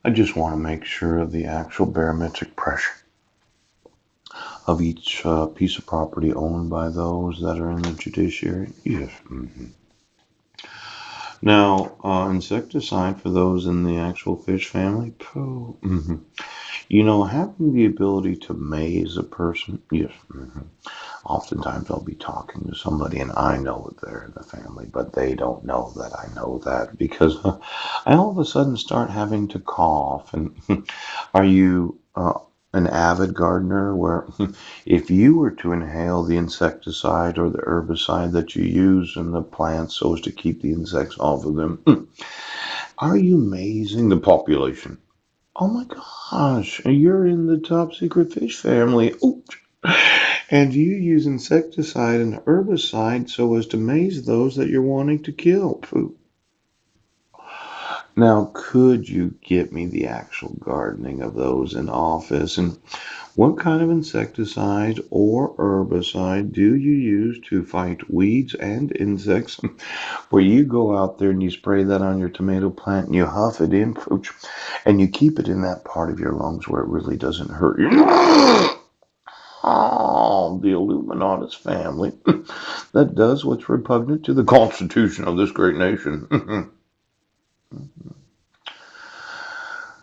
I just want to make sure of the actual barometric pressure of each piece of property owned by those that are in the judiciary. Yes. Now, insecticide for those in the actual fish family. Pooh. Having the ability to maze a person. Yes. Oftentimes I'll be talking to somebody and I know they're in the family, but they don't know that I know that because I all of a sudden start having to cough. And are you an avid gardener where if you were to inhale the insecticide or the herbicide that you use in the plants so as to keep the insects off of them, are you mazing the population? Oh my gosh, you're in the top secret fish family. Oops. And you use insecticide and herbicide so as to maze those that you're wanting to kill. Pooh. Now, could you get me the actual gardening of those in office? And what kind of insecticide or herbicide do you use to fight weeds and insects? Where you go out there and you spray that on your tomato plant and you huff it in, pooch, and you keep it in that part of your lungs where it really doesn't hurt you. Oh, the Illuminatus family that does what's repugnant to the Constitution of this great nation.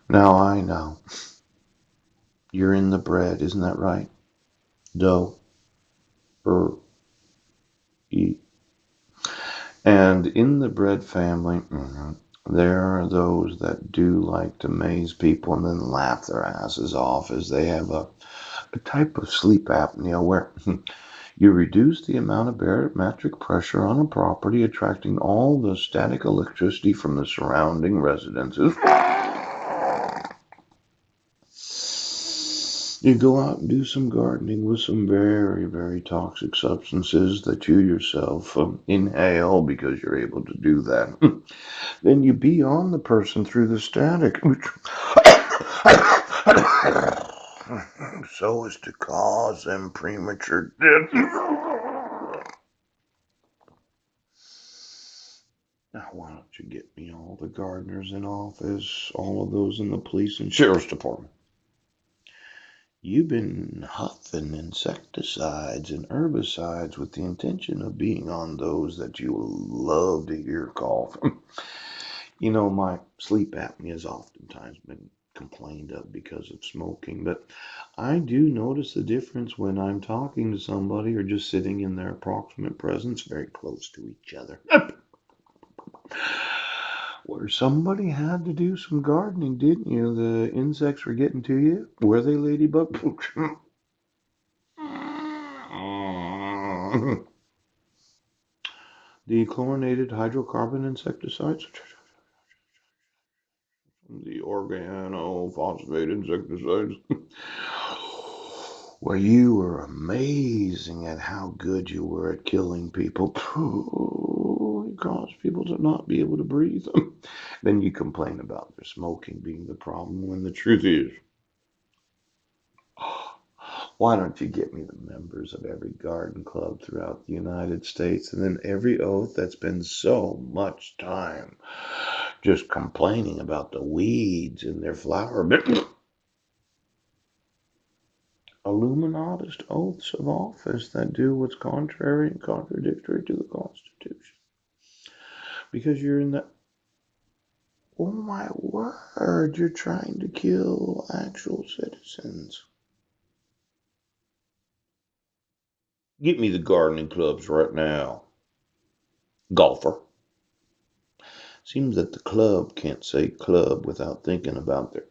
Now I know you're in the bread, isn't that right? Dough, e. And in the bread family, there are those that do like to maze people and then laugh their asses off as they have a type of sleep apnea where you reduce the amount of barometric pressure on a property, attracting all the static electricity from the surrounding residences. You go out and do some gardening with some very, very toxic substances that you yourself inhale because you're able to do that. Then you be on the person through the static, so as to cause them premature death. Now, why don't you get me all the gardeners in office, all of those in the police and sheriff's department? You've been huffing insecticides and herbicides with the intention of being on those that you love to hear cough. My sleep apnea has oftentimes been complained of because of smoking, but I do notice the difference when I'm talking to somebody or just sitting in their approximate presence very close to each other. Where somebody had to do some gardening, didn't you? The insects were getting to you. Were they, Ladybug? The chlorinated hydrocarbon insecticides, the organophosphate insecticides, where you were amazing at how good you were at killing people. You caused people to not be able to breathe. Then you complain about their smoking being the problem when the truth is, why don't you get me the members of every garden club throughout the United States and then every oath that spends so much time just complaining about the weeds in their flower bed? Illuminatist oaths of office that do what's contrary and contradictory to the Constitution. Because you're in the, oh my word, you're trying to kill actual citizens. Get me the gardening clubs right now. Golfer. Seems that the club can't say club without thinking about their